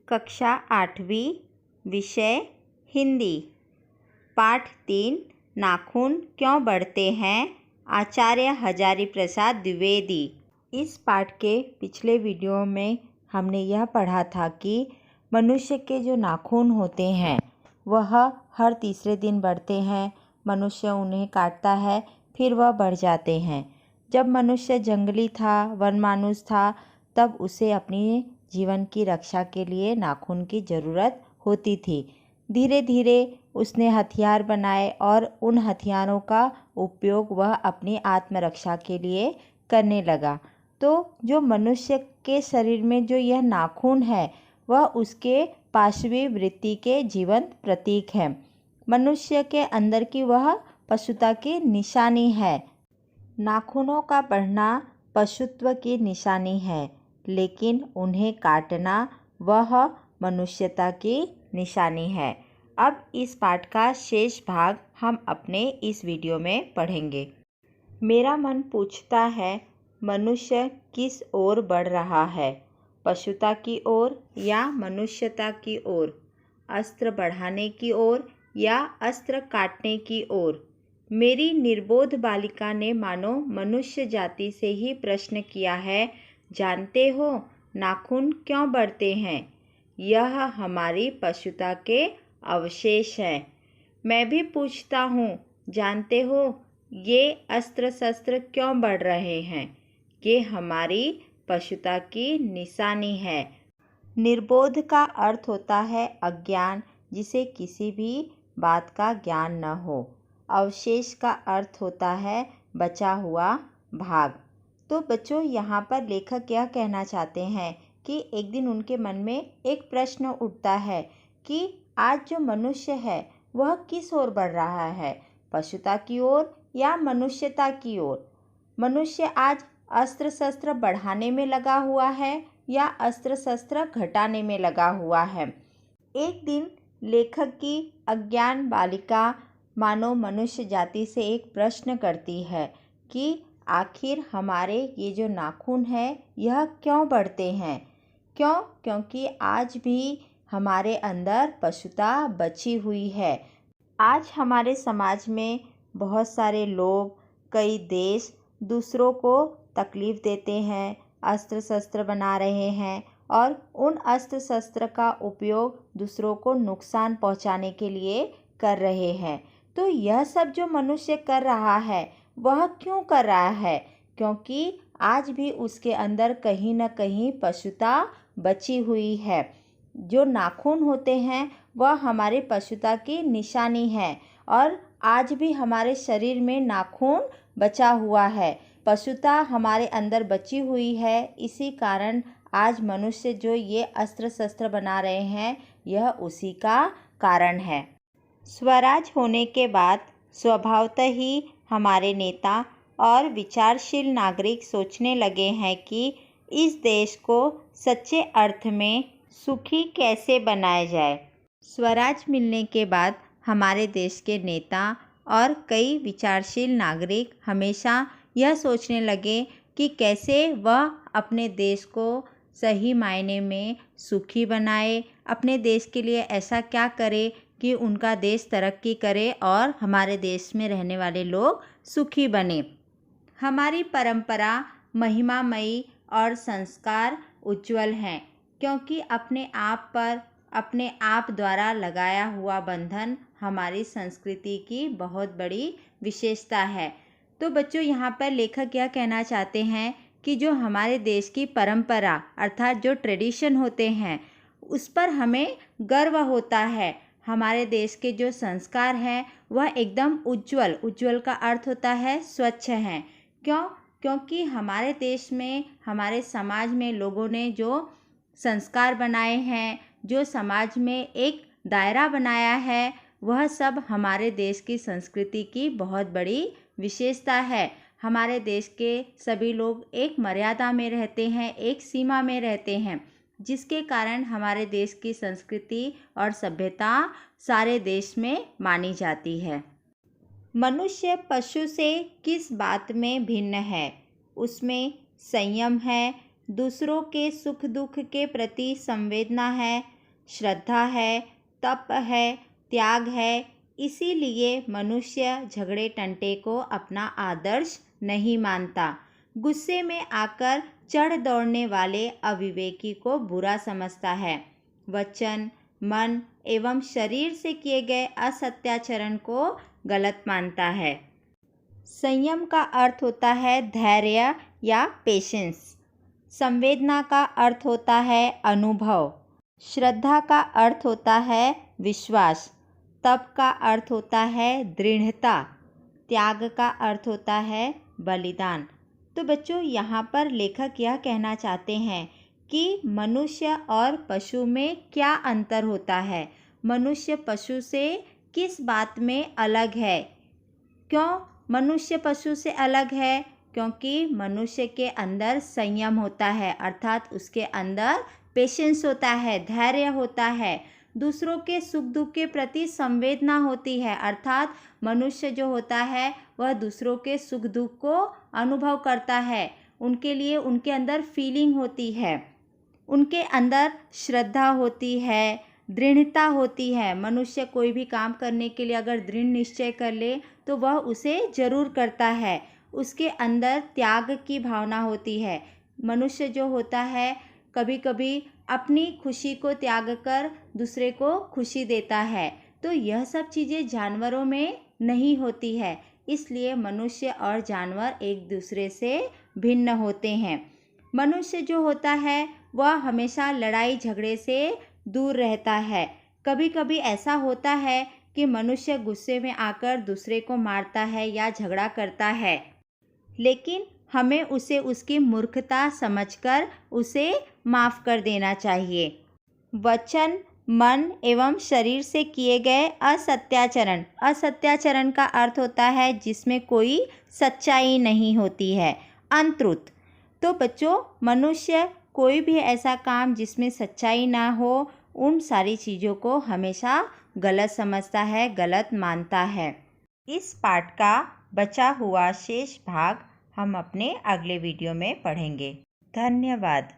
कक्षा 8वीं, विषय हिंदी। पाठ 3, नाखून क्यों बढ़ते हैं, आचार्य हजारी प्रसाद द्विवेदी। इस पाठ के पिछले वीडियो में हमने यह पढ़ा था कि मनुष्य के जो नाखून होते हैं वह हर तीसरे दिन बढ़ते हैं। मनुष्य उन्हें काटता है, फिर वह बढ़ जाते हैं। जब मनुष्य जंगली था, वनमानुष था, तब उसे अपनी जीवन की रक्षा के लिए नाखून की ज़रूरत होती थी। धीरे धीरे उसने हथियार बनाए और उन हथियारों का उपयोग वह अपनी आत्मरक्षा के लिए करने लगा। तो जो मनुष्य के शरीर में जो यह नाखून है वह उसके पाशवी वृत्ति के जीवंत प्रतीक है। मनुष्य के अंदर की वह पशुता की निशानी है। नाखूनों का बढ़ना पशुत्व की निशानी है, लेकिन उन्हें काटना वह मनुष्यता की निशानी है। अब इस पाठ का शेष भाग हम अपने इस वीडियो में पढ़ेंगे। मेरा मन पूछता है, मनुष्य किस ओर बढ़ रहा है, पशुता की ओर या मनुष्यता की ओर, अस्त्र बढ़ाने की ओर या अस्त्र काटने की ओर। मेरी निर्बोध बालिका ने मानो मनुष्य जाति से ही प्रश्न किया है, जानते हो नाखून क्यों बढ़ते हैं? यह हमारी पशुता के अवशेष हैं। मैं भी पूछता हूँ, जानते हो ये अस्त्र शस्त्र क्यों बढ़ रहे हैं? ये हमारी पशुता की निशानी है। निर्बोध का अर्थ होता है अज्ञान, जिसे किसी भी बात का ज्ञान न हो। अवशेष का अर्थ होता है बचा हुआ भाग। तो बच्चों, यहाँ पर लेखक यह कहना चाहते हैं कि एक दिन उनके मन में एक प्रश्न उठता है कि आज जो मनुष्य है वह किस ओर बढ़ रहा है, पशुता की ओर या मनुष्यता की ओर। मनुष्य आज अस्त्र शस्त्र बढ़ाने में लगा हुआ है या अस्त्र शस्त्र घटाने में लगा हुआ है। एक दिन लेखक की अज्ञान बालिका मानो मनुष्य जाति से एक प्रश्न करती है कि आखिर हमारे ये जो नाखून है यह क्यों बढ़ते हैं? क्यों? क्योंकि आज भी हमारे अंदर पशुता बची हुई है। आज हमारे समाज में बहुत सारे लोग, कई देश दूसरों को तकलीफ़ देते हैं, अस्त्र शस्त्र बना रहे हैं और उन अस्त्र शस्त्र का उपयोग दूसरों को नुकसान पहुंचाने के लिए कर रहे हैं। तो यह सब जो मनुष्य कर रहा है वह क्यों कर रहा है? क्योंकि आज भी उसके अंदर कहीं न कहीं पशुता बची हुई है। जो नाखून होते हैं वह हमारी पशुता की निशानी है और आज भी हमारे शरीर में नाखून बचा हुआ है। पशुता हमारे अंदर बची हुई है। इसी कारण आज मनुष्य जो ये अस्त्र शस्त्र बना रहे हैं यह उसी का कारण है। स्वराज होने के बाद स्वभावतः ही हमारे नेता और विचारशील नागरिक सोचने लगे हैं कि इस देश को सच्चे अर्थ में सुखी कैसे बनाया जाए। स्वराज मिलने के बाद हमारे देश के नेता और कई विचारशील नागरिक हमेशा यह सोचने लगे कि कैसे वह अपने देश को सही मायने में सुखी बनाए, अपने देश के लिए ऐसा क्या करे कि उनका देश तरक्की करे और हमारे देश में रहने वाले लोग सुखी बने। हमारी परंपरा महिमामयी और संस्कार उज्जवल हैं, क्योंकि अपने आप पर अपने आप द्वारा लगाया हुआ बंधन हमारी संस्कृति की बहुत बड़ी विशेषता है। तो बच्चों, यहाँ पर लेखक यह कहना चाहते हैं कि जो हमारे देश की परंपरा अर्थात जो ट्रेडिशन होते हैं उस पर हमें गर्व होता है। हमारे देश के जो संस्कार हैं वह एकदम उज्जवल, उज्जवल का अर्थ होता है स्वच्छ हैं। क्यों? क्योंकि हमारे देश में, हमारे समाज में लोगों ने जो संस्कार बनाए हैं, जो समाज में एक दायरा बनाया है, वह सब हमारे देश की संस्कृति की बहुत बड़ी विशेषता है। हमारे देश के सभी लोग एक मर्यादा में रहते हैं, एक सीमा में रहते हैं, जिसके कारण हमारे देश की संस्कृति और सभ्यता सारे देश में मानी जाती है। मनुष्य पशु से किस बात में भिन्न है? उसमें संयम है, दूसरों के सुख दुख के प्रति संवेदना है, श्रद्धा है, तप है, त्याग है। इसीलिए मनुष्य झगड़े टंटे को अपना आदर्श नहीं मानता। गुस्से में आकर चढ़ दौड़ने वाले अविवेकी को बुरा समझता है। वचन, मन एवं शरीर से किए गए असत्याचरण को गलत मानता है। संयम का अर्थ होता है धैर्य या पेशेंस। संवेदना का अर्थ होता है अनुभव। श्रद्धा का अर्थ होता है विश्वास। तप का अर्थ होता है दृढ़ता। त्याग का अर्थ होता है बलिदान। तो बच्चों, यहाँ पर लेखक यह कहना चाहते हैं कि मनुष्य और पशु में क्या अंतर होता है। मनुष्य पशु से किस बात में अलग है। क्यों मनुष्य पशु से अलग है? क्योंकि मनुष्य के अंदर संयम होता है, अर्थात उसके अंदर पेशेंस होता है, धैर्य होता है। दूसरों के सुख दुख के प्रति संवेदना होती है, अर्थात मनुष्य जो होता है वह दूसरों के सुख दुख को अनुभव करता है। उनके लिए उनके अंदर फीलिंग होती है। उनके अंदर श्रद्धा होती है, दृढ़ता होती है। मनुष्य कोई भी काम करने के लिए अगर दृढ़ निश्चय कर ले तो वह उसे जरूर करता है। उसके अंदर त्याग की भावना होती है। मनुष्य जो होता है कभी कभी अपनी खुशी को त्याग कर दूसरे को खुशी देता है। तो यह सब चीज़ें जानवरों में नहीं होती है। इसलिए मनुष्य और जानवर एक दूसरे से भिन्न होते हैं। मनुष्य जो होता है वह हमेशा लड़ाई झगड़े से दूर रहता है। कभी कभी ऐसा होता है कि मनुष्य गुस्से में आकर दूसरे को मारता है या झगड़ा करता है, लेकिन हमें उसे उसकी मूर्खता समझकर उसे माफ़ कर देना चाहिए। वचन, मन एवं शरीर से किए गए असत्याचरण। असत्याचरण का अर्थ होता है जिसमें कोई सच्चाई नहीं होती है, अनट्रुथ। तो बच्चों, मनुष्य कोई भी ऐसा काम जिसमें सच्चाई ना हो, उन सारी चीज़ों को हमेशा गलत समझता है, गलत मानता है। इस पाठ का बचा हुआ शेष भाग हम अपने अगले वीडियो में पढ़ेंगे। धन्यवाद।